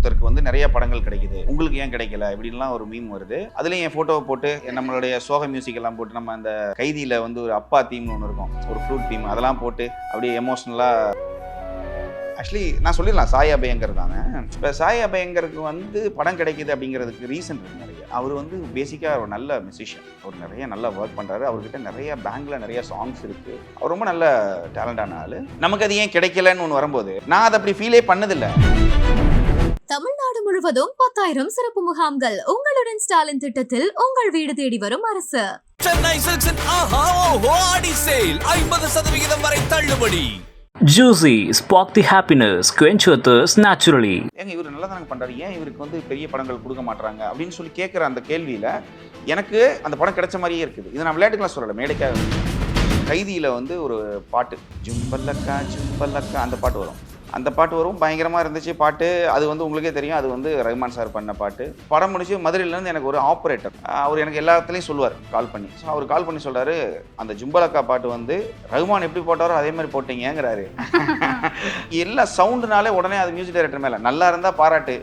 ஒருத்தருக்கு வந்து நிறைய படங்கள் கிடைக்குது, உங்களுக்கு ஏன் கிடைக்கல இப்படின்லாம் ஒரு மீம் வருது. அதுலயும் என் போட்டோவை போட்டு நம்மளுடைய சோக மியூசிக் எல்லாம் போட்டு நம்ம அந்த கைதியில வந்து ஒரு அப்பா தீம்னு ஒன்று இருக்கும், ஒரு ஃப்ளூட் தீம், அதெல்லாம் போட்டு அப்படியே எமோஷனலா. ஆக்சுவலி நான் சொல்லிடலாம் சாய் அபயங்கர் தானே. இப்போ சாய் அபயங்கருக்கு வந்து படம் கிடைக்குது அப்படிங்கிறதுக்கு ரீசன் இருக்கு நிறைய. அவர் வந்து பேசிக்காக ஒரு நல்ல மியூசிஷியன், அவர் நிறைய நல்லா ஒர்க் பண்ணுறாரு, அவர்கிட்ட நிறைய பேங்கில் நிறைய சாங்ஸ் இருக்குது, அவர் ரொம்ப நல்ல டேலண்டான ஆள். நமக்கு அது ஏன் கிடைக்கலன்னு ஒன்று வரும்போது நான் அதை அப்படி ஃபீலே பண்ணதில்லை. தமிழ்நாடு முழுவதும் 10,000 சிறப்பு முகாம்கள். உங்களுடன் ஸ்டாலின் திட்டத்தில் உங்கள் வீடு தேடி வரும் அரசு. சென்னை சில்க்ஸின் ஆஹா ஓஹோ ஆடி சேல் 50% வரை தள்ளுபடி. Juicy, spark the happiness, quench your thirst naturally. ஏங்க இவர் நல்லா தானே பண்ணுறாரு, ஏன் இவருக்கு வந்து பெரிய படங்கள் கொடுக்க மாட்டாங்க அப்படின்னு சொல்லி கேட்குற அந்த கேள்வியில் எனக்கு அந்த படம் கிடைச்ச மாதிரியே இருக்குது. இதை நான் விளையாட்டுக்கெல்லாம் சொல்லலை, மேடைக்காக. கைதியில் வந்து ஒரு பாட்டு ஜும்பல்லக்கா ஜும்பல்லக்கா அந்த பாட்டு வரும். அந்த பாட்டு வரும், பயங்கரமாக இருந்துச்சு பாட்டு. அது வந்து உங்களுக்கே தெரியும், அது வந்து ரஹ்மான் சார் பண்ண பாட்டு. படம் முடிச்சு மதுரையிலேருந்து எனக்கு ஒரு ஆப்ரேட்டர், அவர் எனக்கு எல்லாத்துலேயும் சொல்லுவார் கால் பண்ணி. ஸோ அவர் கால் பண்ணி சொல்கிறாரு, அந்த ஜும்பலக்கா பாட்டு வந்து ரஹ்மான் எப்படி போட்டாரோ அதே மாதிரி போட்டீங்கிறாரு. எல்லா சவுண்டுனாலே உடனே அது மியூசிக் டைரக்டர் மேலே, நல்லா இருந்தால் பாராட்டு,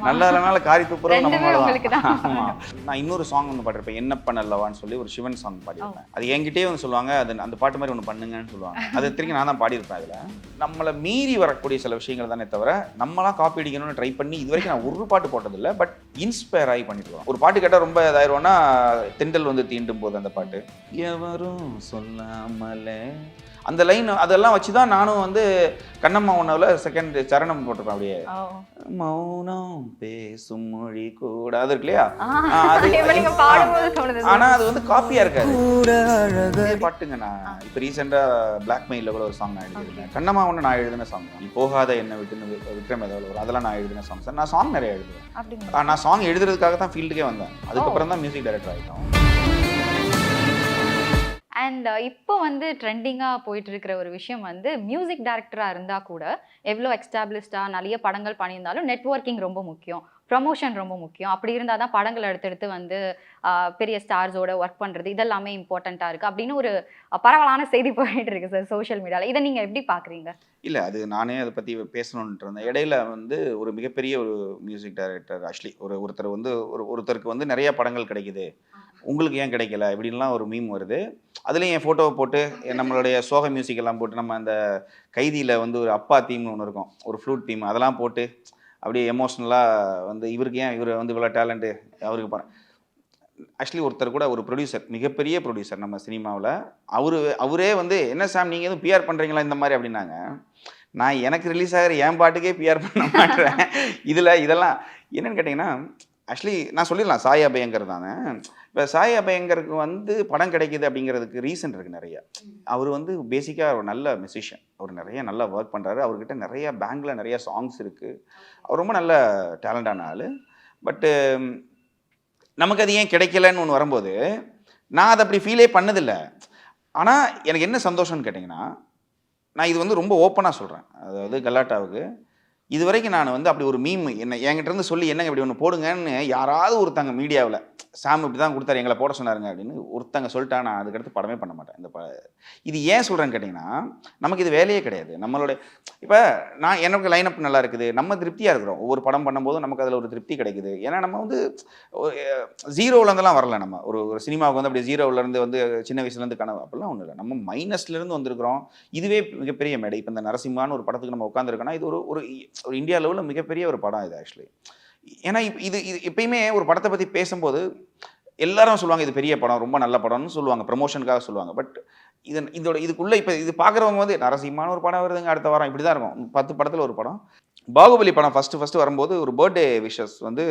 நல்லா இல்லைனால காரி துப்புறது நம்ம மேலே தான். ஆமாம். நான் இன்னொரு சாங் ஒன்று பாடிருப்பேன், என்ன பண்ணல்லவான்னு சொல்லி ஒரு சிவன் சாங் பாடிருப்பேன். அது என்கிட்டே வந்து சொல்லுவாங்க, அது அந்த பாட்டு மாதிரி ஒன்று பண்ணுங்கன்னு சொல்லுவாங்க. அது திரும்பி நான் தான் பாடியிருப்பேன். அதில் நம்மளை மீறி வரக்கூடிய சில விஷயங்கள் தானே தவிர நம்மளாம் காப்பி அடிக்கணும்னு ட்ரை பண்ணி இது வரைக்கும் நான் ஒரு பாட்டு போட்டதில்லை. பட் இன்ஸ்பயர் ஆகி பண்ணிட்டு வரோம். ஒரு பாட்டு கேட்டால் ரொம்ப இதாயிருவோம்னா தென்றல் வந்து தீண்டும் போது அந்த பாட்டு எவரும் சொல்லாமலே அந்த லைன், அதெல்லாம் வச்சு தான் நானும் வந்து கண்ணம்மா ஒன்னாவில் செகண்ட் சரணம் போட்டிருப்பேன். அப்படியே மௌனம் பேசும் மொழி கூட அது இருக்கு இல்லையா, ஆனா அது வந்து காப்பியா இருக்காது பாட்டுங்க. நான் இப்போ ரீசெண்டாக பிளாக்மெயிலில் கூட ஒரு சாங் நான் எழுதிருக்கேன். கண்ணம்மா ஒன்று நான் எழுதின சாங் தான். நீ போகாத என்ன விட்டுன்னு விக்ரம் ஏதாவது வரும், அதெல்லாம் நான் எழுதின சாங்ஸ் தான். நான் சாங் நிறைய எழுதுவேன். நான் சாங் எழுதுறதுக்காக தான் ஃபீல்டுக்கே வந்தேன். அதுக்கப்புறம் தான் மியூசிக் டைரக்டர் ஆகிட்டோம். அண்ட் இப்போ வந்து ட்ரெண்டிங்காக போயிட்டு இருக்கிற ஒரு விஷயம் வந்து மியூசிக் டைரக்டராக இருந்தால் கூட எவ்வளோ எக்ஸ்டாப்ளிஷ்டாக நிறைய படங்கள் பண்ணியிருந்தாலும் நெட்வொர்க்கிங் ரொம்ப முக்கியம், ப்ரமோஷன் ரொம்ப முக்கியம். அப்படி இருந்தால் தான் படங்கள் எடுத்து வந்து பெரிய ஸ்டார்ஸோட ஒர்க் பண்ணுறது இதெல்லாமே இம்பார்ட்டண்ட்டாக இருக்குது அப்படின்னு ஒரு பரவலான செய்தி போயிட்டு இருக்கு சார் சோஷியல் மீடியாவில். இதை நீங்கள் எப்படி பார்க்குறீங்க? இல்லை, அது நானே அதை பற்றி பேசணுன்ட்டு இருந்தேன். இடையில வந்து ஒரு மிகப்பெரிய ஒரு மியூசிக் டைரக்டர் ஆக்சுவலி ஒருத்தர் வந்து ஒருத்தருக்கு வந்து நிறைய படங்கள் கிடைக்குது, உங்களுக்கு ஏன் கிடைக்கல இப்படின்லாம் ஒரு மீம் வருது. அதுலேயும் என் ஃபோட்டோவை போட்டு நம்மளுடைய சோக மியூசிக் எல்லாம் போட்டு நம்ம அந்த கைதியில் வந்து ஒரு அப்பா தீம்னு ஒன்று இருக்கும், ஒரு ஃப்ளூட் தீம், அதெல்லாம் போட்டு அப்படியே எமோஷ்னலாக வந்து இவருக்கு ஏன் இவர் வந்து இவ்வளோ டேலண்ட்டு அவருக்கு படம். ஆக்சுவலி ஒருத்தர் கூட ஒரு ப்ரொடியூசர், மிகப்பெரிய ப்ரொடியூசர் நம்ம சினிமாவில், அவரே வந்து என்ன சாம் நீங்கள் எதுவும் பிஆர் பண்ணுறீங்களா இந்த மாதிரி அப்படின்னாங்க. நான் எனக்கு ரிலீஸ் ஆகிற என் பாட்டுக்கே பிஆர் பண்ண மாட்டேன். இதெல்லாம் என்னென்னு கேட்டிங்கன்னா, ஆக்சுவலி நான் சொல்லிடலாம் சாய் அபயங்கர் தானே. இப்போ சாய் அபயங்கருக்கு வந்து படம் கிடைக்கிது அப்படிங்கிறதுக்கு ரீசன் இருக்குது நிறைய. அவர் வந்து பேசிக்காக ஒரு நல்ல மியூசிஷியன், அவர் நிறைய நல்லா ஒர்க் பண்ணுறாரு, அவர்கிட்ட நிறைய பேங்கில் நிறைய சாங்ஸ் இருக்குது, அவர் ரொம்ப நல்ல டேலண்டான ஆள். பட்டு நமக்கு அது ஏன் கிடைக்கலன்னு ஒன்று வரும்போது நான் அதை அப்படி ஃபீலே பண்ணதில்லை. ஆனால் எனக்கு என்ன சந்தோஷம்னு கேட்டிங்கன்னா, நான் இது வந்து ரொம்ப ஓப்பனாக சொல்கிறேன். அதாவது கலாட்டாவுக்கு இது வரைக்கும் நான் வந்து அப்படி ஒரு மீம் என்கிட்ட இருந்து சொல்லி என்னங்க இப்படி ஒன்று போடுங்கன்னு யாராவது ஒருத்தங்க மீடியாவில் சாம் இப்படி தான் கொடுத்தாரு எங்களை போட சொன்னாருங்க அப்படின்னு ஒருத்தங்க சொல்லிட்டா நான் அதுக்கடுத்து படமே பண்ண மாட்டேன். இது ஏன் சொல்கிறேன்னு கேட்டிங்கன்னா, நமக்கு இது வேலையே கிடையாது. நம்மளோட இப்போ நான் எனக்கு லைனப் நல்லா இருக்குது, நம்ம திருப்தியாக இருக்கிறோம். ஒவ்வொரு படம் பண்ணும்போதும் நமக்கு அதில் ஒரு திருப்தி கிடைக்குது. ஏன்னா நம்ம வந்து ஜீரோவிலேருந்துலாம் வரல. நம்ம ஒரு சினிமாவுக்கு வந்து அப்படி ஜீரோவிலேருந்து வந்து சின்ன வயசுலேருந்து கனவு அப்படிலாம் ஒன்றும் இல்லை. நம்ம மைனஸ்லேருந்து வந்திருக்கிறோம். இதுவே மிகப்பெரிய மேடை. இப்போ இந்த நரசிம்மான்னு ஒரு படத்துக்கு நம்ம உட்காந்துருக்கோன்னா இது ஒரு இந்தியா லெவலில் மிகப்பெரிய ஒரு படம் இது ஆக்சுவலி. ஏன்னா இது எப்பயுமே ஒரு படத்தை பற்றி பேசும்போது எல்லாரும் சொல்லுவாங்க இது பெரிய படம், ரொம்ப நல்ல படம்னு சொல்லுவாங்க, ப்ரமோஷனுக்காக சொல்லுவாங்க. பட் இதுக்குள்ளே இப்போ இது பார்க்குறவங்க வந்து நரசிம்மான்னு ஒரு படம் வருதுங்க அடுத்த வாரம் இப்படி தான் இருக்கும். 10 படத்தில் ஒரு படம். பாகுபலி படம் ஃபஸ்ட்டு வரும்போது ஒரு பர்த்டே விஷஸ் வந்து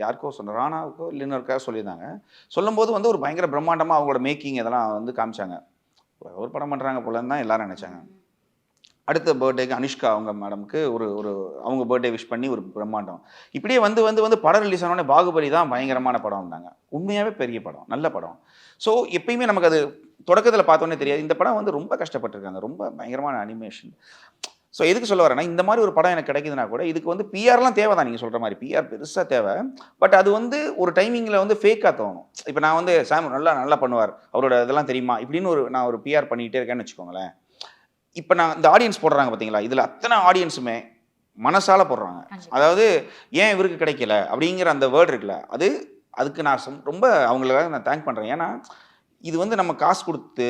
யாருக்கோ சொன்ன ராணாவுக்கோ இல்லைன்னு சொல்லியிருந்தாங்க. சொல்லும்போது வந்து ஒரு பயங்கர பிரம்மாண்டமாக அவங்களோட மேக்கிங் இதெல்லாம் வந்து காமிச்சாங்க. ஒரு படம் பண்ணுறாங்க போலன்னு தான் எல்லாரும் நினச்சாங்க. அடுத்த பர்த்டேக்கு அனுஷ்கா அவங்க மேடம்க்கு ஒரு அவங்க பர்த்டே விஷ் பண்ணி ஒரு பிரம்மாண்டம். இப்படியே வந்து படம் ரிலீஸ் ஆனோடனே பாகுபலி தான் பயங்கரமான படம் வந்தாங்க. உண்மையாகவே பெரிய படம், நல்ல படம். ஸோ எப்பயுமே நமக்கு அது தொடக்கத்தில் பார்த்தோன்னே தெரியாது. இந்த படம் வந்து ரொம்ப கஷ்டப்பட்டுருக்காங்க, ரொம்ப பயங்கரமான அனிமேஷன். ஸோ எதுக்கு சொல்ல வரேன்னா, இந்த மாதிரி ஒரு படம் எனக்கு கிடைக்குதுன்னா கூட இதுக்கு வந்து பிஆர்லாம் தேவை தான். நீங்கள் சொல்கிற மாதிரி பிஆர் பெருசாக தேவை. பட் அது வந்து ஒரு டைமிங்கில் வந்து ஃபேக்காக தோணும். இப்போ நான் வந்து சாம் நல்லா பண்ணுவார், அவரோட இதெல்லாம் தெரியுமா இப்படின்னு நான் ஒரு பிஆர் பண்ணிகிட்டே இருக்கேன்னு வச்சுக்கோங்களேன். இப்போ நான் இந்த ஆடியன்ஸ் போடுறாங்க பார்த்தீங்களா, இதில் அத்தனை ஆடியன்ஸுமே மனசால போடுறாங்க. அதாவது ஏன் இவருக்கு கிடைக்கல அப்படிங்கிற அந்த வேர்டு இருக்குல்ல, அதுக்கு நான் ரொம்ப அவங்கள நான் தேங்க் பண்ணுறேன். ஏன்னா இது வந்து நம்ம காசு கொடுத்து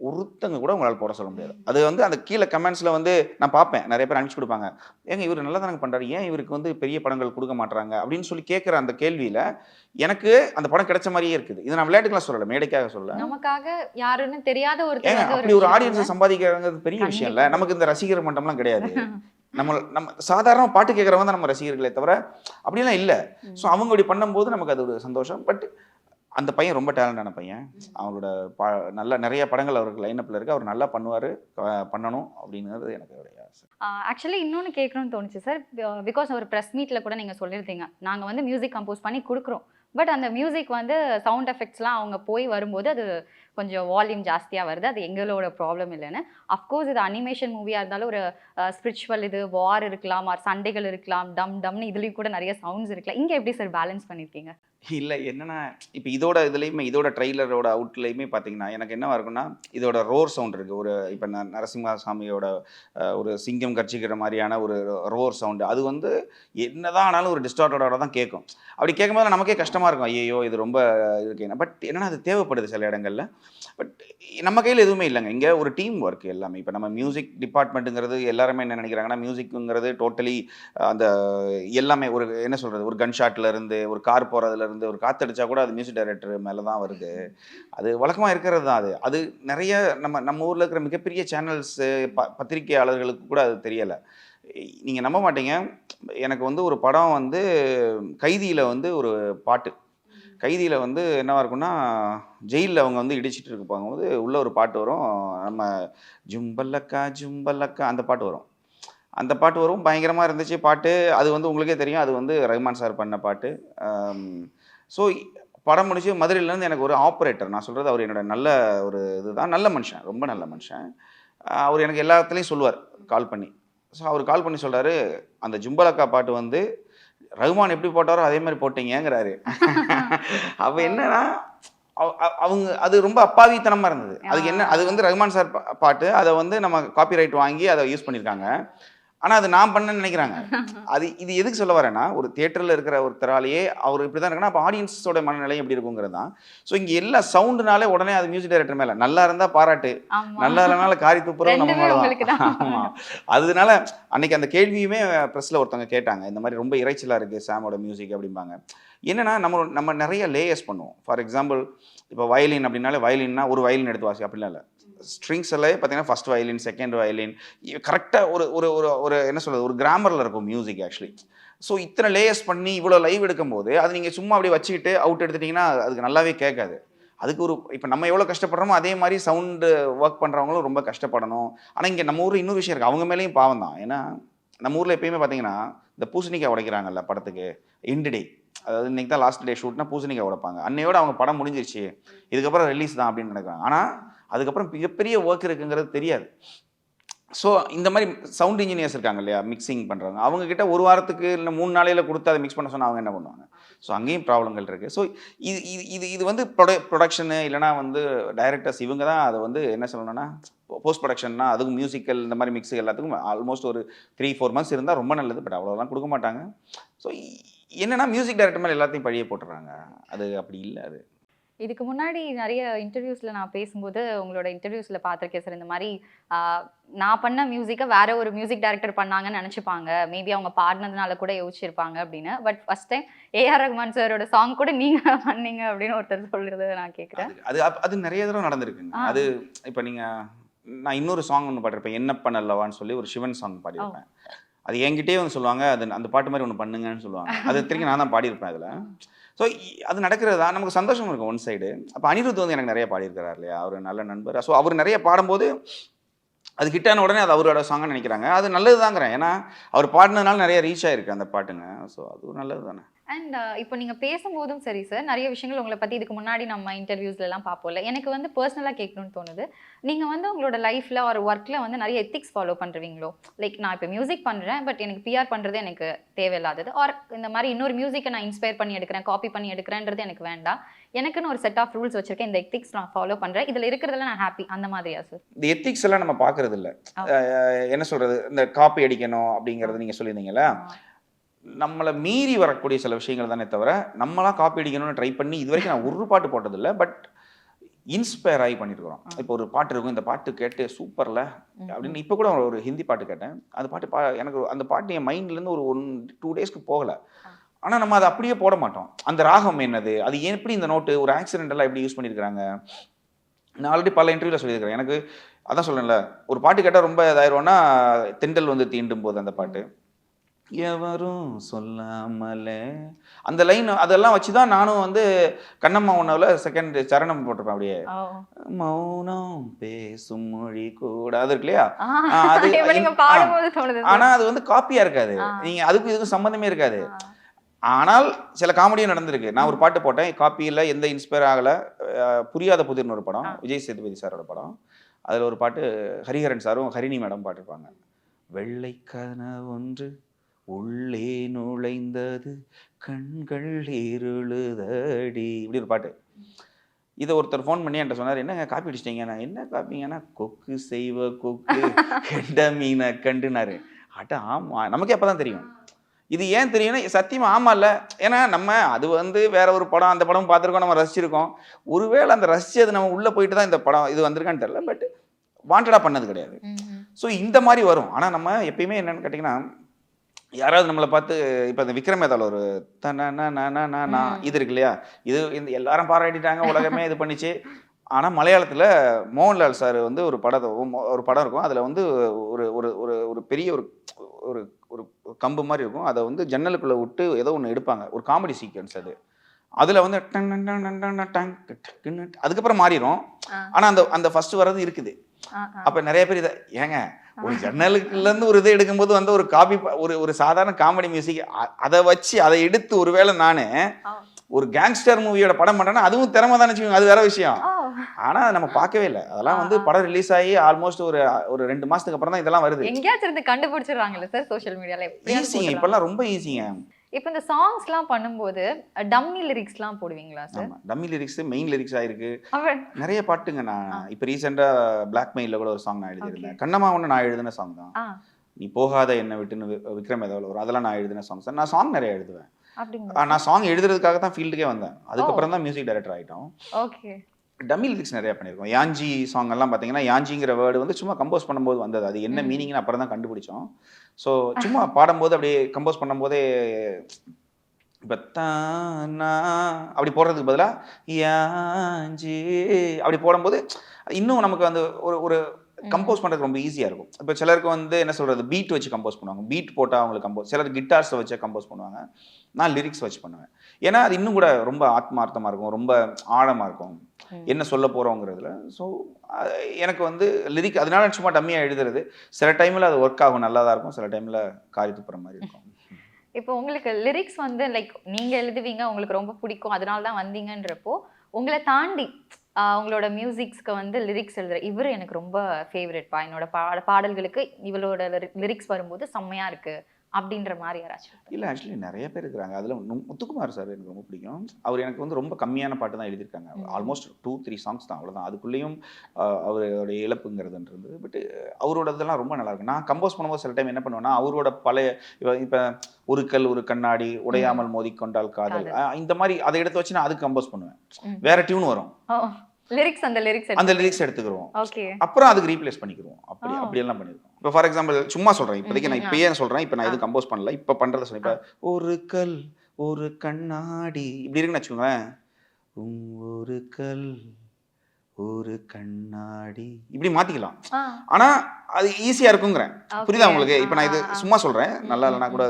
ஒருத்தங்க கூட உங்களால் போட சொல்ல முடியாது. அது வந்து அந்த கீழே கமெண்ட்ஸில் வந்து நான் பார்ப்பேன், நிறைய பேர் அனுப்பிச்சு கொடுப்பாங்க, ஏங்க இவர் நல்லா தானே பண்ணுறாரு, ஏன் இவருக்கு வந்து பெரிய படங்கள் கொடுக்க மாட்டாங்க அப்படின்னு சொல்லி கேட்குற அந்த கேள்வியில் எனக்கு அந்த படம் கிடைச்ச மாதிரியே இருக்குது. இது நான் விளையாட்டுக்கெல்லாம் சொல்லலை, மேடைக்காக சொல்லலை. நமக்காக யாருன்னு தெரியாத ஏங்க அப்படி ஒரு ஆடியன்ஸை சம்பாதிக்கிறாங்கிறது பெரிய விஷயம் இல்லை. நமக்கு இந்த ரசிகர் மன்றம்லாம் கிடையாது. நம்ம சாதாரண பாட்டு கேட்குறவங்க தான் நம்ம ரசிகர்களே தவிர அப்படிலாம் இல்லை. ஸோ அவங்க அப்படி பண்ணும்போது நமக்கு அது ஒரு சந்தோஷம். பட் அந்த பையன் ரொம்ப டேலண்டான பையன். அவங்களோட நல்ல நிறைய படங்கள் அவருக்கு லைனப்பில் இருக்குது. அவர் நல்லா பண்ணணும் அப்படிங்கிறது எனக்கு ஆசை. ஆக்சுவலி இன்னொன்று கேட்கணும்னு தோணுச்சு சார். பிகாஸ் ஒரு ப்ரெஸ் மீட்டில் கூட நீங்கள் சொல்லியிருந்தீங்க, நாங்கள் வந்து மியூசிக் கம்போஸ் பண்ணி கொடுக்குறோம், பட் அந்த மியூசிக் வந்து சவுண்ட் எஃபெக்ட்ஸ்லாம் அவங்க போய் வரும்போது அது கொஞ்சம் வால்யூம் ஜாஸ்தியாக வருது, அது எங்களோட ப்ராப்ளம் இல்லைன்னு. அஃப்கோர்ஸ் இது அனிமேஷன் மூவியாக இருந்தாலும் ஒரு ஸ்பிரிச்சுவல் இது வார் இருக்கலாம், ஆர் சண்டைகள் இருக்கலாம், டம்னு இதுலேயும் கூட நிறைய சவுண்ட்ஸ் இருக்கலாம். இங்கே எப்படி சார் பேலன்ஸ் பண்ணியிருக்கீங்க? இல்லை என்னன்னா, இப்போ இதோட இதுலேயுமே இதோட ட்ரெய்லரோட அவுட்லேயுமே பார்த்தீங்கன்னா எனக்கு என்னவா இருக்குன்னா, இதோட ரோர் சவுண்ட் இருக்குது. ஒரு இப்போ நரசிம்ம சாமியோட ஒரு சிங்கம் கர்ச்சிக்கிற மாதிரியான ஒரு ரோர் சவுண்டு, அது வந்து என்னதான் ஆனாலும் ஒரு டிஸ்டார்டோட தான் கேட்கும். அப்படி கேட்கும்போது நமக்கே கஷ்டமாக இருக்கும், ஐயோ இது ரொம்ப இருக்கு. பட் என்னன்னா அது தேவைப்படுது சில இடங்களில். பட் நம்ம கையில் எதுவுமே இல்லைங்க. இங்கே ஒரு டீம் ஒர்க் எல்லாமே. இப்போ நம்ம மியூசிக் டிபார்ட்மெண்ட்டுங்கிறது எல்லாருமே என்ன நினைக்கிறாங்கன்னா, மியூசிக்குங்கிறது டோட்டலி அந்த எல்லாமே ஒரு என்ன சொல்கிறது, ஒரு கன் ஷாட்டில் இருந்து ஒரு கார் போகிறதுலேருந்து ஒரு காற்றடிச்சா கூட அது மியூசிக் டைரக்டர் மேலே தான் வருது. அது வழக்கமாக இருக்கிறது தான். அது நிறைய நம்ம ஊரில் இருக்கிற மிகப்பெரிய சேனல்ஸு பத்திரிகையாளர்களுக்கு கூட அது தெரியலை. நீங்கள் நம்ப மாட்டீங்க, எனக்கு வந்து ஒரு படம் வந்து கைதியில் வந்து ஒரு பாட்டு, கைதியில் வந்து என்னவா இருக்குன்னா, ஜெயிலில் அவங்க வந்து இடிச்சிட்டு இருப்பாங்க போது உள்ள ஒரு பாட்டு வரும், நம்ம ஜும்பல்லக்கா ஜும்பல்லக்கா அந்த பாட்டு வரும். அந்த பாட்டு வரும், பயங்கரமாக இருந்துச்சு பாட்டு. அது வந்து உங்களுக்கே தெரியும், அது வந்து ரஹ்மான் சார் பண்ண பாட்டு. ஸோ படம் முடிச்சு மதுரையிலேருந்து எனக்கு ஒரு ஆப்ரேட்டர், நான் சொல்கிறது அவர் என்னோட நல்ல ஒரு இதுதான், நல்ல மனுஷன், ரொம்ப நல்ல மனுஷன். அவர் எனக்கு எல்லாத்துலேயும் சொல்லுவார் கால் பண்ணி. ஸோ அவர் கால் பண்ணி சொல்கிறாரு, அந்த ஜும்பலக்கா பாட்டு வந்து ரஹ்மான் எப்படி போட்டாரோ அதே மாதிரி போட்டீங்கிறாரு. அப்போ என்னன்னா அவங்க அது ரொம்ப அப்பாவித்தனமாக இருந்தது. அதுக்கு என்ன, அது வந்து ரஹ்மான் சார் பாட்டு, அதை வந்து நம்ம காப்பிரைட் வாங்கி அதை யூஸ் பண்ணியிருக்காங்க. ஆனால் அது நான் பண்ணேன்னு நினைக்கிறாங்க. இது எதுக்கு சொல்ல வரேன்னா, ஒரு தியேட்டரில் இருக்கிற ஒருத்தராலேயே அவர் இப்படி தான் இருக்குன்னா, அப்போ ஆடியன்ஸோட மனநிலை எப்படி இருக்குங்கிறது தான். ஸோ இங்கே எல்லா சவுண்டுனாலே உடனே அது மியூசிக் டைரக்டர் மேலே, நல்லா இருந்தால் பாராட்டு, நல்லா இல்லைனால காரி துப்புறவு நம்ம மேலே தான். ஆமாம், அதனால அன்னைக்கு அந்த கேள்வியுமே ப்ரெஸ்ஸில் ஒருத்தவங்க கேட்டாங்க, இந்த மாதிரி ரொம்ப இறைச்சலாக இருக்குது சாமோட மியூசிக் அப்படிம்பாங்க. என்னென்னா நம்ம நிறைய லேயர்ஸ் பண்ணுவோம். ஃபார் எக்ஸாம்பிள் இப்போ வயலின் அப்படின்னாலே, வயலின்னா ஒரு வயலின் எடுத்து வாசி அப்படிலாம் இல்லை. ஸ்ட்ரிங்ஸ் எல்லாம் பார்த்தீங்கன்னா ஃபர்ஸ்ட் வயலின், செகண்ட் வயலின், கரெக்டாக ஒரு ஒரு ஒரு என்ன சொல்கிறது, ஒரு கிராமரில் இருக்கும் மியூசிக் ஆக்சுவலி. ஸோ இத்தனை லேயர்ஸ் பண்ணி இவ்வளோ லைவ் எடுக்கும்போது அது நீங்கள் சும்மா அப்படியே வச்சுக்கிட்டு அவுட் எடுத்துட்டிங்கன்னா அதுக்கு நல்லாவே கேட்காது. அதுக்கு ஒரு இப்போ நம்ம எவ்வளோ கஷ்டப்படுறோமோ அதே மாதிரி சவுண்டு ஒர்க் பண்ணுறவங்களும் ரொம்ப கஷ்டப்படணும். ஆனால் இங்கே நம்ம ஊரில் இன்னொரு விஷயம் இருக்குது, அவங்க மேலேயும் பாவம் தான். ஏன்னா நம்ம ஊரில் எப்பயுமே பார்த்தீங்கன்னா இந்த பூசணிக்காய் உடைக்கிறாங்கல்ல படத்துக்கு, எண்டு டே, அதாவது இன்றைக்கி தான் லாஸ்ட் டே ஷூட்னா பூசணிக்காய் உடைப்பாங்க. அன்னையோட அவங்க படம் முடிஞ்சிருச்சு, இதுக்கப்புறம் ரிலீஸ் தான் அப்படின்னு நினைக்கிறாங்க. ஆனால் அதுக்கப்புறம் மிகப்பெரிய ஒர்க் இருக்குங்கிறது தெரியாது. ஸோ இந்த மாதிரி சவுண்ட் இன்ஜினியர்ஸ் இருக்காங்க இல்லையா, மிக்சிங் பண்ணுறாங்க, அவங்கக்கிட்ட ஒரு வாரத்துக்கு இல்லை 3 நாளையில் கொடுத்து அதை மிக்ஸ் பண்ண சொன்னால் அவங்க என்ன பண்ணுவாங்க? ஸோ அங்கேயும் ப்ராப்ளங்கள் இருக்குது. ஸோ இது வந்து ப்ரொடக்ஷனு இல்லைனா வந்து டைரக்டர்ஸ் இவங்க தான் அதை வந்து என்ன சொல்லணும்னா, போஸ்ட் ப்ரொடக்ஷன்னா அதுக்கும் மியூசிக்கல் இந்த மாதிரி மிக்ஸு எல்லாத்துக்கும் ஆல்மோஸ்ட் ஒரு 3-4 months இருந்தால் ரொம்ப நல்லது. பட் அவ்வளோதான் கொடுக்க மாட்டாங்க. ஸோ என்னென்னா மியூசிக் டைரக்டர் மேலே எல்லாத்தையும் பழிய போட்டுறாங்க. அது அப்படி இல்லை. அது இதுக்கு முன்னாடி நிறைய இன்டர்வியூஸில் நான் பேசும்போது உங்களோட இன்டர்வியூஸில் பார்த்துருக்கேன் சார், இந்த மாதிரி நான் பண்ண மியூசிக்கை வேற ஒரு மியூசிக் டைரக்டர் பண்ணாங்கன்னு நினச்சிப்பாங்க, மேபி அவங்க பாடினதுனால கூட யோசிச்சிருப்பாங்க அப்படின்னு. But first time A R Rahman சாரோட சாங் கூட நீங்கள் பண்ணீங்க அப்படின்னு ஒருத்தர் சொல்கிறத நான் கேட்குறேன். அது நிறைய தடவை நடந்திருக்குங்க. அது இப்போ நான் இன்னொரு சாங் ஒன்று பாடிருப்பேன், என்ன பண்ணலவான்னு சொல்லி ஒரு சிவன் சாங் பாடியிருப்பேன். அது என்கிட்டே வந்து சொல்லுவாங்க, அந்த பாட்டு மாதிரி ஒன்று பண்ணுங்கன்னு சொல்லுவாங்க. அது திரும்பி நான் தான் பாடியிருப்பேன் அதில். ஸோ அது நடக்கிறது தான், நமக்கு சந்தோஷம் இருக்கும் ஒன் சைடு. அப்போ அனிருத் வந்து எனக்கு நிறைய பாடியிருக்கிறார் இல்லையா, அவர் நல்ல நண்பர். ஸோ அவர் நிறைய பாடும்போது அது ஹிட்டான உடனே அது அவரோட சாங்காக நினைக்கிறாங்க. அது நல்லது தாங்கிறேன், ஏன்னா அவர் பாடினதுனால நிறைய ரீச் ஆகிருக்கு அந்த பாட்டுங்க. ஸோ அது ஒரு நல்லது தானே. அண்ட் இப்போ நீங்கள் பேசும்போதும் சரி சார், நிறைய விஷயங்கள் உங்களை பற்றி இதுக்கு முன்னாடி நம்ம இன்டர்வியூஸ்லாம் பார்ப்போம்ல. எனக்கு வந்து பர்சனலாக கேட்கணும்னு தோணுது. நீங்கள் வந்து உங்களோட லைஃப்பில் ஒரு ஒர்க்கில் வந்து நிறைய எத்திக்ஸ் ஃபாலோ பண்ணுறீங்களோ? லைக் நான் இப்போ மியூசிக் பண்ணுறேன், பட் எனக்கு பிஆர் பண்ணுறது எனக்கு தேவையில்லாதது. ஆர் இந்த மாதிரி இன்னொரு மியூசிக்கை நான் இன்ஸ்பயர் பண்ணி எடுக்கிறேன், காப்பி பண்ணி எடுக்கிறேன்றது எனக்கு வேண்டாம். எனக்குன்னு ஒரு செட் ஆஃப் ரூல்ஸ் வச்சிருக்கேன், இந்த எத்திக்ஸ் நான் ஃபாலோ பண்ணுறேன், இதில் இருக்கிறதுல நான் ஹாப்பி, அந்த மாதிரியா சார்? இந்த எத்திக்ஸ் எல்லாம் நம்ம பார்க்கறது இல்லை. என்ன சொல்கிறது, இந்த காப்பி அடிக்கணும் அப்படிங்கிறது நீங்கள் சொல்லியிருந்தீங்களா, நம்மளை மீறி வரக்கூடிய சில விஷயங்கள் தானே தவிர நம்மளாம் காப்பி அடிக்கணும்னு ட்ரை பண்ணி இது வரைக்கும் நான் ஒரு பாட்டு போட்டதில்லை. பட் இன்ஸ்பயர் ஆகி பண்ணியிருக்கிறோம். இப்போ ஒரு பாட்டு இருக்கும், இந்த பாட்டு கேட்டு சூப்பரில் அப்படின்னு. இப்போ கூட ஒரு ஹிந்தி பாட்டு கேட்டேன், அந்த பாட்டு எனக்கு அந்த பாட்டு என் மைண்ட்லேருந்து ஒரு 1-2 டேஸ்க்கு போகலை. ஆனால் நம்ம அதை அப்படியே போட மாட்டோம். அந்த ராகம் என்னது, அது எப்படி இந்த நோட்டு ஒரு ஆக்சிடென்டெல்லாம் எப்படி யூஸ் பண்ணியிருக்கிறாங்க. நான் ஆல்ரெடி பல இன்டர்வியூவில் சொல்லியிருக்கிறேன். எனக்கு அதான் சொல்கிறேன்ல, ஒரு பாட்டு கேட்டால் ரொம்ப இதாயிரும்னா தென்றல் வந்து தீண்டும் போது அந்த பாட்டு எவரும் சொல்லாமலே அந்த லைன் அதெல்லாம் வச்சு தான் நானும் வந்து கண்ணம்மா ஒன்னாவில் செகண்ட் சரணம் போட்டிருப்பேன். அப்படியே மௌனம் பேசும் மொழி கூட அது இருக்கு இல்லையா, ஆனா அது வந்து காப்பியா இருக்காது, நீங்க அதுக்கும் இதுக்கும் சம்மந்தமே இருக்காது. ஆனால் சில காமெடியும் நடந்திருக்கு. நான் ஒரு பாட்டு போட்டேன், காப்பியில் எந்த இன்ஸ்பயர் ஆகலை, புரியாத புதிர்னு ஒரு படம், விஜய் சேதுபதி சாரோட படம். அதில் ஒரு பாட்டு ஹரிஹரன் சாரும் ஹரிணி மேடம் பாட்டிருப்பாங்க. வெள்ளை கனவொன்று உள்ளே நுழைந்தது கண்கள் இருளுதடி, இப்படி ஒரு பாட்டு. இதை ஒருத்தர் ஃபோன் பண்ணி என்கிட்ட சொன்னார், என்னங்க காப்பி அடிச்சிட்டீங்க? நான் என்ன காப்பிங்கன்னா, கொக்கு செய்வ கொக்கு கெண்ட மீனை கண்டுனாரு. ஆமாம், நமக்கே அப்போ தான் தெரியும். இது ஏன் தெரியும்னா சத்தியமாக ஆமாம் இல்லை, ஏன்னா நம்ம அது வந்து வேற ஒரு படம், அந்த படம் பார்த்துருக்கோம், நம்ம ரசிச்சிருக்கோம். ஒருவேளை அந்த ரசிச்சது நம்ம உள்ளே போயிட்டு தான் இந்த படம் இது வந்திருக்கான்னு தெரியல, பட் வாண்டடாக பண்ணது கிடையாது. ஸோ இந்த மாதிரி வரும். ஆனால் நம்ம எப்பயுமே என்னென்னு கேட்டிங்கன்னா, யாராவது நம்மளை பார்த்து இப்போ இந்த விக்ரம் வேதாள ஒரு தனா இது இருக்கு இல்லையா, இது இந்த எல்லாரும் பாராட்டிட்டாங்க, உலகமே இது பண்ணிச்சு. ஆனால் மலையாளத்தில் மோகன்லால் சார் வந்து ஒரு படம் இருக்கும். அதில் வந்து ஒரு ஒரு ஒரு ஒரு பெரிய ஒரு ஒரு ஒரு கம்பு மாதிரி இருக்கும். அதை வந்து ஜன்னலுக்குள்ளே விட்டு ஏதோ ஒன்று எடுப்பாங்க, ஒரு காமெடி சீக்வன்ஸ் அது. அதில் வந்து அதுக்கப்புறம் மாறிடும். ஆனால் அந்த அந்த ஃபர்ஸ்ட் வர்றது இருக்குது. அப்போ நிறைய பேர் இதை ஏங்க ஒரு ஜன்னலுக்குலேருந்து ஒரு இதை எடுக்கும்போது வந்து ஒரு காப்பி ஒரு சாதாரண காமெடி மியூசிக் அதை வச்சு அதை எடுத்து ஒருவேளை நான் ஒரு கேங்ஸ்டர் மூவியோட படம் பண்ணுறேன்னா அதுவும் திறமை தானே வச்சுக்கோங்க, அது வேற விஷயம். ஆனால் நம்ம பார்க்கவே இல்லை. அதெல்லாம் வந்து படம் ரிலீஸ் ஆகி ஆல்மோஸ்ட் ஒரு 2 மாதத்துக்கு அப்புறம் தான் இதெல்லாம் வருது. எங்கேயாச்சும் கண்டுபிடிச்சிடுறாங்கல்ல சார் சோஷியல் மீடியாவில். ஈஸிங்க, இப்போல்லாம் ரொம்ப ஈஸிங்க. இப்போ இந்த சாங்ஸ்லாம் பண்ணும்போது டம்மி லிரிக்ஸ்லாம் போடுவீங்களா sir? Dummy lyrics main lyrics ஆயிருக்கு நிறைய பாட்டுங்க. நான் இப்போ ரீசெண்டாக பிளாக்மெயிலில் கூட ஒரு சாங் நான் எழுதியிருந்தேன். கண்ணம்மா ஒன்று நான் எழுதின சாங் தான். நீ போகாத என்னை விட்டுன்னு விக்ரம் ஏதாவது வரும், அதெல்லாம் நான் எழுதின சாங்ஸ். நான் சாங் நிறைய எழுதுவேன். நான் சாங் எழுதுறதுக்காக தான் ஃபீல்டுக்கே வந்தேன். அதுக்கப்புறம் தான் மியூசிக் டைரக்டர் ஆகிட்டோம். ஓகே. டம்மி லிரிக்ஸ் நிறைய பண்ணியிருக்கோம். யாஞ்சி சாங் எல்லாம் பார்த்தீங்கன்னா, யாஞ்சிங்கிற வேர்டு வந்து சும்மா கம்போஸ் பண்ணும்போது வந்தது. அது என்ன மீனிங்னு அப்புறம் தான் கண்டுபிடிச்சோம். ஸோ சும்மா பாடும்போது அப்படியே கம்போஸ் பண்ணும்போதே இப்போ தானா அப்படி போடுறதுக்கு பதிலாக யாஞ்சி அப்படி போடும்போது இன்னும் நமக்கு வந்து ஒரு கம்போஸ் பண்ணுறது ரொம்ப ஈஸியாக இருக்கும். இப்போ சிலருக்கு வந்து என்ன சொல்கிறது, பீட் வச்சு கம்போஸ் பண்ணுவாங்க. பீட் போட்டால் அவங்களுக்கு கம்போஸ், சிலர் கிட்டார்ஸை வச்சு கம்போஸ் பண்ணுவாங்க. நான் லிரிக்ஸ் வச்சு பண்ணுவேன். ஏன்னா அது இன்னும் கூட ரொம்ப ஆத்மார்த்தமாக இருக்கும், ரொம்ப ஆழமாக இருக்கும் என்ன சொல்ல போகிறோங்கிறதுல. ஸோ எனக்கு வந்து லிரிக் அதனால சும்மா டம்மியாக எழுதுறது. சில டைமில் அது ஒர்க் ஆகும், நல்லா தான் இருக்கும். சில டைமில் காரி துப்புற மாதிரி இருக்கும். இப்போ உங்களுக்கு லிரிக்ஸ் வந்து லைக் நீங்கள் எழுதுவீங்க, உங்களுக்கு ரொம்ப பிடிக்கும், அதனால தான் வந்தீங்கன்றப்போ உங்களை தாண்டி உங்களோட மியூசிக்ஸ்க்கு வந்து லிரிக்ஸ் எழுதுற இவர் எனக்கு ரொம்ப ஃபேவரட்பா, என்னோட பாடல்களுக்கு இவளோட லிரிக்ஸ் வரும்போது செம்மையாக இருக்குது அப்படின்ற மாதிரி யாராச்சும்? இல்லை, ஆக்சுவலி நிறைய பேர் இருக்கிறாங்க. அதில் முத்துக்குமார் சார் எனக்கு ரொம்ப பிடிக்கும். அவர் எனக்கு வந்து ரொம்ப கம்மியான பாட்டு தான் எழுதியிருக்காங்க. ஆல்மோஸ்ட் 2-3 சாங்ஸ் தான், அவ்வளோதான். அதுக்குள்ளேயும் அவருடைய இழப்புங்கிறதுன்றது. பட் அவரோட இதெல்லாம் ரொம்ப நல்லா இருக்கும். நான் கம்போஸ் பண்ணும்போது சில டைம் என்ன பண்ணுவேன்னா, அவரோட பழைய இப்போ ஒரு கல் ஒரு கண்ணாடி உடையாமல் மோதிக்கொண்டால் காதல், இந்த மாதிரி அதை எடுத்து வச்சு நான் அதுக்கு கம்போஸ் பண்ணுவேன். வேற டியூன் வரும், அந்த லிரிக்ஸ் எடுத்துக்கிறோம், அப்புறம் அதுக்கு ரீப்ளேஸ் பண்ணிக்கிறோம். அப்படி எல்லாம் பண்ணிருக்கோம். இப்போ ஃபார் எக்ஸாம்பிள் சும்மா சொல்றேன், இப்போதைக்கு நான் இப்பயே சொல்றேன், இப்போ நான் எதுவும் கம்போஸ் பண்ணல, இப்போ பண்றதை சொல்லி, இப்போ ஒரு கல் ஒரு கண்ணாடி இப்படி இருக்குன்னு வச்சுக்கோங்களேன். ஒரு கல் ஒரு கண்ணாடி இப்படி மாத்திக்கலாம். ஆனா அது ஈஸியா இருக்குங்கிறேன். புரியுதா உங்களுக்கு? இப்போ நான் இது சும்மா சொல்றேன், நல்லா இல்லைனா கூட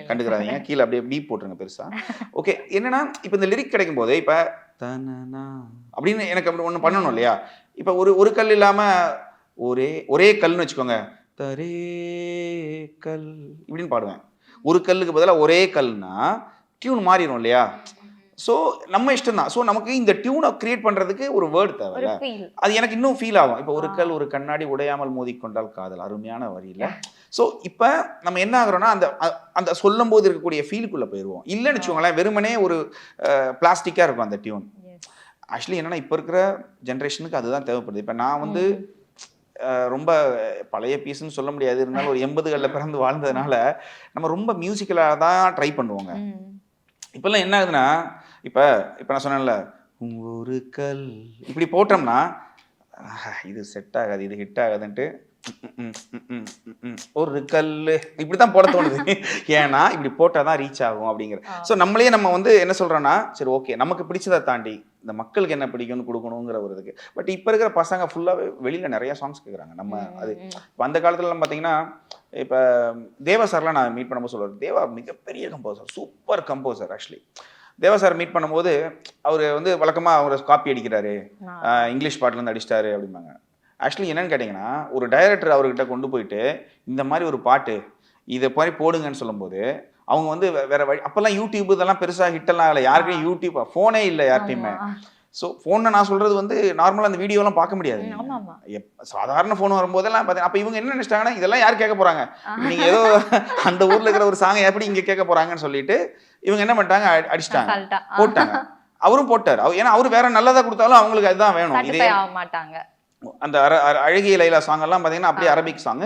கண்டுக்கிறாதீங்க, கீழே அப்படியே பீப் போட்டுருங்க பெருசா. ஓகே, என்னன்னா இப்போ இந்த லிரிக் கிடைக்கும் போது இப்போ தனனா அப்படின்னு எனக்கு அப்படி ஒன்று பண்ணணும் இல்லையா? இப்போ ஒரு கல் இல்லாமல் ஒரே கல்னு வச்சுக்கோங்க, தரே கல் இப்படின்னு பாடுவேன். ஒரு கல்லுக்கு பதிலாக ஒரே கல்னா டியூன் மாறிடும் இல்லையா. ஸோ நம்ம இஷ்டம் தான். ஸோ நமக்கு இந்த டியூனை கிரியேட் பண்ணுறதுக்கு ஒரு வேர்டு தேவையில்ல. அது எனக்கு இன்னும் ஃபீல் ஆகும். இப்போ ஒரு கல் ஒரு கண்ணாடி உடையாமல் மோதிக்கொண்டால் காதல், அருமையான வரியில். ஸோ இப்போ நம்ம என்ன ஆகுறோம்னா அந்த அந்த சொல்லும் போது இருக்கக்கூடிய ஃபீலுக்குள்ளே போயிடுவோம். இல்லைன்னு வச்சுக்கோங்களேன், வெறுமனே ஒரு பிளாஸ்டிக்காக இருக்கும் அந்த டியூன். ஆக்சுவலி என்னன்னா இப்போ இருக்கிற ஜென்ரேஷனுக்கு அதுதான் தேவைப்படுது. இப்போ நான் வந்து ரொம்ப பழைய பீஸ்ன்னு சொல்ல முடியாது, இருந்தாலும் ஒரு 80களில் பிறந்து வாழ்ந்ததுனால நம்ம ரொம்ப மியூசிக்கலாக தான் ட்ரை பண்ணுவோங்க. இப்போல்லாம் என்ன ஆகுதுன்னா, இப்போ நான் சொன்னேன்ல, ஒரு கல் இப்படி போட்டோம்னா இது செட் ஆகாது, இது ஹிட் ஆகாதுன்ட்டு ஒரு கல் இப்படி தான் போட தோணுது. ஏன்னா இப்படி போட்டால் தான் ரீச் ஆகும் அப்படிங்கிற. ஸோ நம்மளே நம்ம வந்து என்ன சொல்கிறோன்னா, சரி ஓகே நமக்கு பிடிச்சதை தாண்டி இந்த மக்களுக்கு என்ன பிடிக்கும்னு கொடுக்கணுங்கிற ஒரு இதுக்கு. பட் இப்போ இருக்கிற பசங்க ஃபுல்லாகவே வெளியில் நிறைய சாங்ஸ் கேட்குறாங்க. நம்ம அது இப்போ அந்த காலத்துலலாம் பார்த்தீங்கன்னா, இப்போ தேவா சார்லாம் நான் மீட் பண்ணும்போது சொல்லுவார், தேவா மிகப்பெரிய கம்போசர், சூப்பர் கம்போசர். ஆக்சுவலி தேவா சார் மீட் பண்ணும்போது அவர் வந்து வழக்கமாக அவரை காப்பி அடிக்கிறாரு, இங்கிலீஷ் பாட்டிலேருந்து அடிச்சிட்டாரு அப்படிம்பாங்க. ஆக்சுவலி என்னன்னு கேட்டிங்கன்னா, ஒரு டைரக்டர் அவர்கிட்ட கொண்டு போயிட்டு இந்த மாதிரி ஒரு பாட்டு இதை மாதிரி போடுங்கன்னு சொல்லும்போது அவங்க வந்து வேற வழி. அப்போல்லாம் யூடியூப் இதெல்லாம் பெருசாக ஹிட்டெல்லாம் ஆகலை, யாருக்கையும் யூடியூப் ஃபோனே இல்லை யார்கிட்டையுமே. ஸோ ஃபோனை நான் சொல்கிறது வந்து நார்மலாக அந்த வீடியோலாம் பார்க்க முடியாது. சாதாரண ஃபோன் வரும்போதெல்லாம் பார்த்தீங்கன்னா, அப்போ இவங்க என்ன நினைச்சிட்டாங்கன்னா, இதெல்லாம் யார் கேட்க போகிறாங்க, நீங்கள் ஏதோ அந்த ஊரில் இருக்கிற ஒரு சாங்கை எப்படி இங்கே கேட்க போகிறாங்கன்னு சொல்லிட்டு இவங்க என்ன பண்ணிட்டாங்க, அடிச்சிட்டாங்க, போட்டாங்க. அவரும் போட்டார். ஏன்னா அவர் வேற நல்லதாக கொடுத்தாலும் அவங்களுக்கு அதுதான் வேணும். இதே மாட்டாங்க. அந்த அழகிய லைலா சாங் எல்லாம் பார்த்தீங்கன்னா அப்படியே அரபிக் சாங்.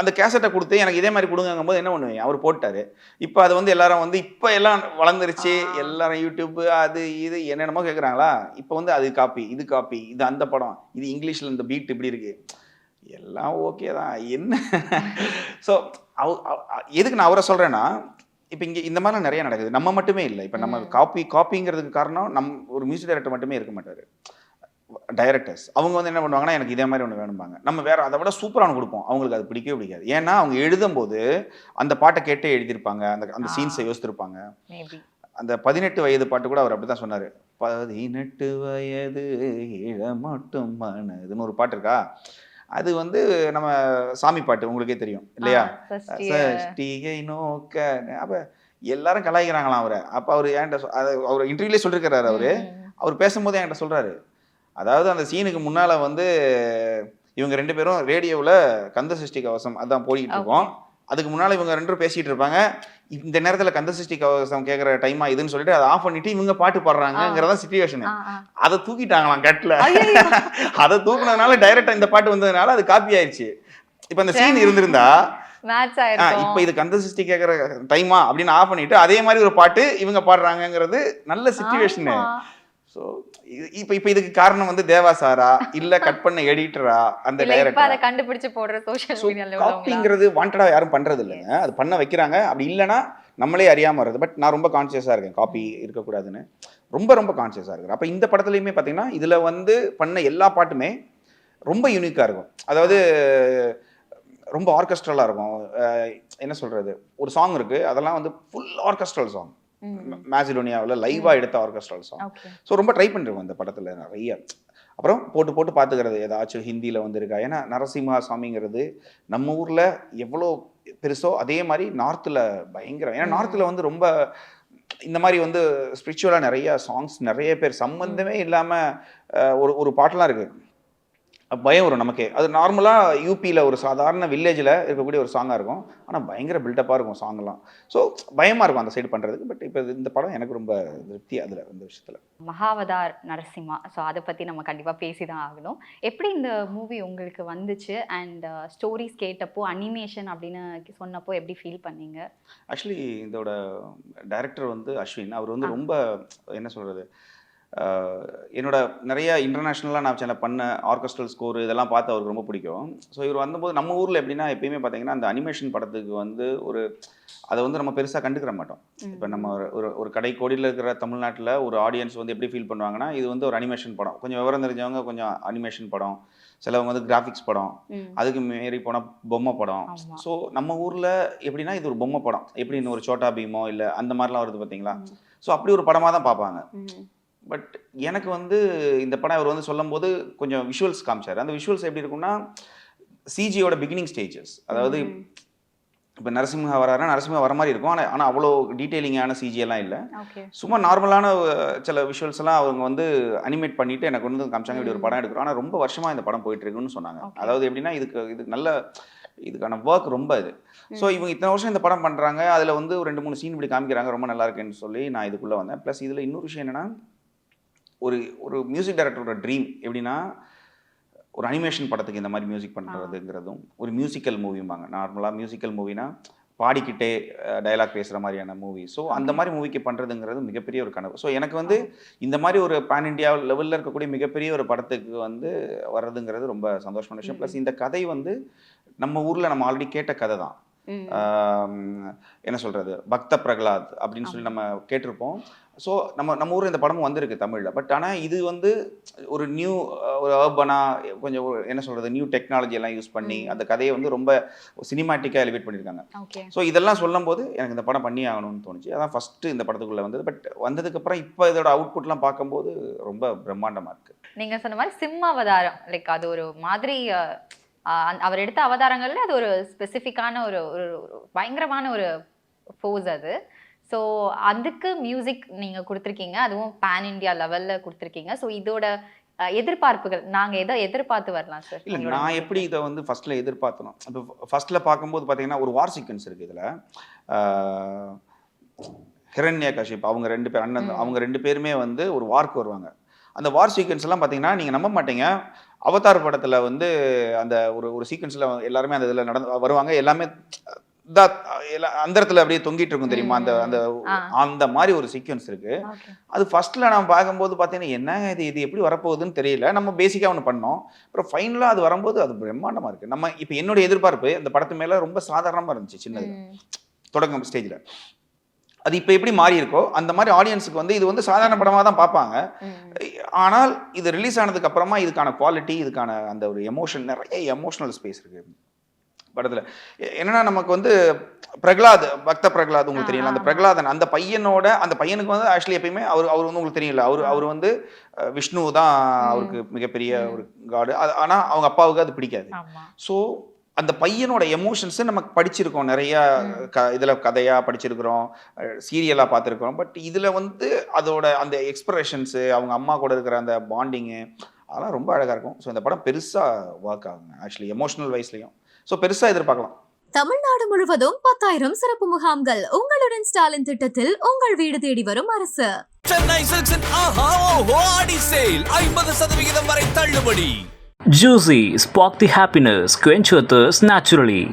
அந்த கேசட்டை கொடுத்து எனக்கு இதே மாதிரி கொடுங்கும் போது என்ன பண்ணுவேன், அவர் போட்டார். இப்போ அது வந்து எல்லாரும் வந்து இப்போ எல்லாம் வளர்ந்துருச்சு, எல்லாரும் யூடியூப் அது இது என்னென்னமோ கேட்குறாங்களா. இப்போ வந்து அது காப்பி, இது காப்பி, இது அந்த படம், இது இங்கிலீஷில் இந்த பீட் இப்படி இருக்கு, எல்லாம் ஓகே தான் என்ன. ஸோ எதுக்கு நான் அவரை சொல்கிறேன்னா, இப்போ இங்கே இந்த மாதிரிலாம் நிறைய நடக்குது. நம்ம மட்டுமே இல்லை, இப்போ நம்ம காப்பிங்கிறதுக்கு காரணம் ஒரு மியூசிக் டைரக்டர் மட்டுமே இருக்க மாட்டார். டைரக்டர்ஸ் அவங்க வந்து என்ன பண்ணுவாங்கன்னா, எனக்கு இதே மாதிரி ஒன்று வேணும்பாங்க. நம்ம வேற அதை விட சூப்பரான கொடுப்போம், அவங்களுக்கு அது பிடிக்கவே பிடிக்காது. ஏன்னா அவங்க எழுதும்போது அந்த பாட்டை கேட்டே எழுதியிருப்பாங்க, அந்த சீன்ஸை யோசித்திருப்பாங்க. அந்த 18 வயது பாட்டு கூட அவர் அப்படிதான் சொன்னார். 18 வயது மட்டும் மனதுன்னு ஒரு பாட்டு இருக்கா, அது வந்து நம்ம சாமி பாட்டு உங்களுக்கே தெரியும் இல்லையா, சஷ்டியை நோக்க. அப்போ எல்லாரும் கலாய்க்கிறாங்களாம் அவரை. அப்போ அவர் என்கிட்ட அவர் இன்டர்வியூலே சொல்லியிருக்கிறாரு. அவர் பேசும்போது என்கிட்ட சொல்கிறாரு, அதாவது அந்த சீனுக்கு முன்னால் வந்து இவங்க 2 பேரும் ரேடியோவில் கந்த சஷ்டி கவசம் அதான் போய்கிட்டு இருக்கோம். அதுக்கு முன்னால் இவங்க 2 பேரும் பேசிகிட்டு இருப்பாங்க. இந்த நேரத்தில் கந்த சஷ்டி கவசம் கேட்குற டைமா இதுன்னு சொல்லிட்டு அதை ஆஃப் பண்ணிட்டு இவங்க பாட்டு பாடுறாங்கிறதான் சிச்சுவேஷனு. அதை தூக்கிட்டாங்களாம் கட்டில். அதை தூக்குனதுனால டைரக்டாக இந்த பாட்டு வந்ததுனால அது காப்பி ஆயிடுச்சு. இப்போ அந்த சீன் இருந்திருந்தா இப்போ இது கந்த சஷ்டி கேட்குற டைமா அப்படின்னு ஆஃப் பண்ணிட்டு அதே மாதிரி ஒரு பாட்டு இவங்க பாடுறாங்கிறது நல்ல சிச்சுவேஷனு. ஸோ இப்போ இதுக்கு காரணம் வந்து தேவா சாரா இல்லை கட் பண்ண எடிட்டரா அந்த டைரக்டர் அதை கண்டுபிடிச்சு போடுற சோஷியல் மீடியால காப்பிங்கிறது வாண்டடா யாரும் பண்றது இல்லைங்க. அது பண்ண வைக்கிறாங்க, அப்படி இல்லைன்னா நம்மளே அறியாம வருது. பட் நான் ரொம்ப கான்சியஸா இருக்கேன் காப்பி இருக்கக்கூடாதுன்னு, ரொம்ப கான்சியஸா இருக்கேன். அப்போ இந்த படத்துலையுமே பார்த்தீங்கன்னா இதுல வந்து பண்ண எல்லா பாட்டுமே ரொம்ப யூனிக்கா இருக்கும். அதாவது ரொம்ப ஆர்கெஸ்ட்ரலா இருக்கும். என்ன சொல்றது, ஒரு சாங் இருக்கு அதெல்லாம் வந்து ஃபுல் ஆர்கெஸ்ட்ரல் சாங், மேசிடோனியாவில் லைவாக எடுத்த ஆர்கெஸ்ட்ரல் சாங். ஸோ ரொம்ப ட்ரை பண்ணிருக்கோம் இந்த படத்தில் நிறைய. அப்புறம் போட்டு பார்த்துக்கிறது ஏதாச்சும் ஹிந்தியில் வந்துருக்கா. ஏன்னா நரசிம்ஹா சாமிங்கிறது நம்ம ஊரில் எவ்வளோ பெருசோ அதே மாதிரி நார்த்தில் பயங்கரம். ஏன்னா நார்த்தில் வந்து ரொம்ப இந்த மாதிரி வந்து ஸ்பிரிச்சுவலாக நிறைய சாங்ஸ், நிறைய பேர் சம்மந்தமே இல்லாமல் ஒரு பாட்டெலாம் இருக்குது, பயம் வரும் நமக்கே. அது நார்மலாக யூபியில் ஒரு சாதாரண வில்லேஜில் இருக்கக்கூடிய ஒரு சாங்காக இருக்கும், ஆனால் பயங்கர பில்டப்பாக இருக்கும் சாங்கெல்லாம். ஸோ பயமாக இருக்கும் அந்த சைடு பண்ணுறதுக்கு. பட் இப்போ இந்த படம் எனக்கு ரொம்ப திருப்தி அதில் இந்த விஷயத்தில். மகாவதார் நரசிம்மா, ஸோ அதை பற்றி நம்ம கண்டிப்பாக பேசி தான் ஆகணும். எப்படி இந்த மூவி உங்களுக்கு வந்துச்சு அண்ட் ஸ்டோரிஸ் கேட்டப்போ அனிமேஷன் அப்படின்னு சொன்னப்போ எப்படி ஃபீல் பண்ணீங்க? ஆக்சுவலி இதோட டைரக்டர் வந்து அஸ்வின். அவர் வந்து ரொம்ப என்ன சொல்கிறது, என்னோட நிறைய இன்டர்நேஷ்னலாக நான் சில பண்ண ஆர்கெஸ்ட்ரல் ஸ்கோர் இதெல்லாம் பார்த்து அவருக்கு ரொம்ப பிடிக்கும். ஸோ இவர் வந்தபோது நம்ம ஊரில் எப்படின்னா எப்பயுமே பார்த்தீங்கன்னா அந்த அனிமேஷன் படத்துக்கு வந்து அதை வந்து நம்ம பெருசாக கண்டுக்கிற மாட்டோம். இப்போ நம்ம ஒரு கடைக்கோடியில் இருக்கிற தமிழ்நாட்டில் ஒரு ஆடியன்ஸ் வந்து எப்படி ஃபீல் பண்ணுவாங்கன்னா, இது வந்து ஒரு அனிமேஷன் படம், கொஞ்சம் விவரம் தெரிஞ்சவங்க கொஞ்சம் அனிமேஷன் படம், சிலவங்க வந்து கிராஃபிக்ஸ் படம், அதுக்கு மீறி போனால் பொம்மை படம். ஸோ நம்ம ஊரில் எப்படின்னா இது ஒரு பொம்மை படம், எப்படி இன்னும் ஒரு சோட்டா பீமோ இல்லை அந்த மாதிரிலாம் வருது பார்த்தீங்களா. ஸோ அப்படி ஒரு படமாக தான் பார்ப்பாங்க. பட் எனக்கு வந்து இந்த படம் அவர் வந்து சொல்லும் போது கொஞ்சம் விஷுவல்ஸ் காமிச்சார். அந்த விஷுவல்ஸ் எப்படி இருக்குன்னா சிஜியோட பிகினிங் ஸ்டேஜஸ், அதாவது இப்போ நரசிம்ஹா வராருன்னா நரசிம்ஹா வர மாதிரி இருக்கும், ஆனால் அவ்வளோ டீட்டெயிலிங்கான சிஜியெல்லாம் இல்லை. ஓகே. சும்மா நார்மலான சில விஷுவல்ஸ் எல்லாம் அவங்க வந்து அனிமேட் பண்ணிட்டு எனக்கு வந்து காமிச்சாங்க, இப்படி ஒரு படம் எடுக்கிறோம். ஆனால் ரொம்ப வருஷமா இந்த படம் போயிட்டு இருக்குன்னு சொன்னாங்க. அதாவது எப்படின்னா இதுக்கு நல்ல இதுக்கான ஒர்க் ரொம்ப இது. ஸோ இவங்க இத்தனை வருஷம் இந்த படம் பண்ணுறாங்க, அதில் வந்து ஒரு 2-3 சீன் இப்படி காமிக்கிறாங்க, ரொம்ப நல்லா இருக்குன்னு சொல்லி நான் இதுக்குள்ளே வந்தேன். ப்ளஸ் இதில் இன்னொரு விஷயம் என்னென்னா, ஒரு மியூசிக் டைரக்டரோட ட்ரீம் எப்படின்னா, ஒரு அனிமேஷன் படத்துக்கு இந்த மாதிரி மியூசிக் பண்ணுறதுங்கிறதும், ஒரு மியூசிக்கல் மூவிம்பாங்க. நார்மலாக மியூசிக்கல் மூவினா பாடிக்கிட்டே டயலாக் பேசுகிற மாதிரியான மூவி. ஸோ அந்த மாதிரி மூவிக்கு பண்ணுறதுங்கிறது மிகப்பெரிய ஒரு கனவு. ஸோ எனக்கு வந்து இந்த மாதிரி ஒரு பேன் இண்டியா லெவலில் இருக்கக்கூடிய மிகப்பெரிய ஒரு படத்துக்கு வந்து வர்றதுங்கிறது ரொம்ப சந்தோஷமான விஷயம். ப்ளஸ் இந்த கதை வந்து நம்ம ஊரில் நம்ம ஆல்ரெடி கேட்ட கதை தான். என்ன சொல்கிறது, பக்த பிரகலாத் அப்படின்னு சொல்லி நம்ம கேட்டிருப்போம். ஸோ நம்ம ஊரில் இந்த படமும் வந்திருக்கு தமிழில். பட் ஆனால் இது வந்து ஒரு ஒரு அர்பனாக கொஞ்சம் என்ன சொல்கிறது, நியூ டெக்னாலஜி எல்லாம் யூஸ் பண்ணி அந்த கதையை வந்து ரொம்ப சினிமாட்டிக்காக எலிவேட் பண்ணியிருக்காங்க. ஸோ இதெல்லாம் சொல்லும் போது எனக்கு இந்த படம் பண்ணி ஆகணும்னு தோணுச்சு. அதான் ஃபஸ்ட்டு இந்த படத்துக்குள்ளே வந்தது. பட் வந்ததுக்கப்புறம் இப்போ இதோட அவுட்புட்லாம் பார்க்கும்போது ரொம்ப பிரம்மாண்டமாக இருக்குது. நீங்கள் சொன்ன மாதிரி சிம்மாவதாரம், லைக் அது ஒரு மாதிரி அவர் எடுத்த அவதாரங்கள்ல அது ஒரு ஸ்பெசிஃபிக்கான ஒரு பயங்கரமான ஒரு ஃபோர்ஸ் அது. ஸோ அதுக்கு மியூசிக் நீங்கள் கொடுத்துருக்கீங்க, அதுவும் பேன் இண்டியா லெவலில் கொடுத்துருக்கீங்க. ஸோ இதோட எதிர்பார்ப்புகள் நாங்கள் எதை எதிர்பார்த்து வரலாம் சார்? இல்லை, நான் எப்படி இதை வந்து ஃபஸ்ட்டில் எதிர்பார்த்தணும். இப்போ ஃபஸ்ட்டில் பார்க்கும்போது பார்த்தீங்கன்னா ஒரு வார் சீக்வன்ஸ் இருக்குது இதில். ஹிரண்ய கஷிப் அவங்க 2 பேர் அண்ணன், அவங்க 2 பேருமே வந்து ஒரு வார்க்கு வருவாங்க. அந்த வார் சீக்வன்ஸ் எல்லாம் பார்த்தீங்கன்னா நீங்கள் நம்ப மாட்டீங்க, அவதார் படத்தில் வந்து அந்த ஒரு சீக்வன்ஸில் எல்லாருமே அந்த இதில் வருவாங்க. எல்லாமே அந்த இடத்துல அப்படியே தொங்கிட்டு இருக்கும் தெரியுமா, அந்த மாதிரி ஒரு சீக்வன்ஸ் இருக்கு. அது ஃபர்ஸ்ட்ல நான் பார்க்கும்போது பார்த்தீங்கன்னா என்ன இது எப்படி வரப்போகுதுன்னு தெரியல. நம்ம பேசிக்காக ஒன்று பண்ணோம், அப்புறம் ஃபைனலாக அது வரும்போது அது பிரம்மாண்டமாக இருக்கு. நம்ம இப்போ என்னுடைய எதிர்பார்ப்பு இந்த படத்து மேலே ரொம்ப சாதாரணமாக இருந்துச்சு சின்னது தொடக்கம் ஸ்டேஜில். அது இப்போ எப்படி மாறி இருக்கோ அந்த மாதிரி ஆடியன்ஸுக்கு வந்து இது வந்து சாதாரண படமாக தான் பார்ப்பாங்க. ஆனால் இது ரிலீஸ் ஆனதுக்கு அப்புறமா இதுக்கான குவாலிட்டி, இதுக்கான அந்த ஒரு எமோஷன், நிறைய எமோஷனல் ஸ்பேஸ் இருக்கு படத்தில். என்னன்னா நமக்கு வந்து பிரகலாத், பக்த பிரகலாத் உங்களுக்கு தெரியல, அந்த பிரகலாதன் அந்த பையனுக்கு வந்து ஆக்சுவலி எப்பயுமே அவர் வந்து உங்களுக்கு தெரியல, அவர் வந்து விஷ்ணு தான் அவருக்கு மிகப்பெரிய ஒரு காடு. ஆனால் அவங்க அப்பாவுக்கு அது பிடிக்காது. ஸோ அந்த பையனோட எமோஷன்ஸை நமக்கு படிச்சிருக்கோம், நிறைய இதில் கதையாக படிச்சிருக்கிறோம், சீரியலாக பார்த்துருக்கிறோம். பட் இதில் வந்து அதோட அந்த எக்ஸ்பிரஷன்ஸு, அவங்க அம்மா கூட இருக்கிற அந்த பாண்டிங்கு, அதெல்லாம் ரொம்ப அழகாக இருக்கும். ஸோ இந்த படம் பெருசாக ஒர்க் ஆகுங்க ஆக்சுவலி எமோஷனல் வைஸ்லையும். ஸோ பெருசாக எதிர்பார்க்கலாம். தமிழ்நாடு முழுவதும் 10,000 சிறப்பு முகாம்கள். உங்களுடன் ஸ்டாலின் திட்டத்தில் உங்கள் வீடு தேடி வரும் அரசு. சென்னை சில்க்ஸின் ஆஹா ஓஹோ ஆடி சேல் 50% வரை தள்ளுபடி. Juicy, spark the happiness, quench your thirst naturally.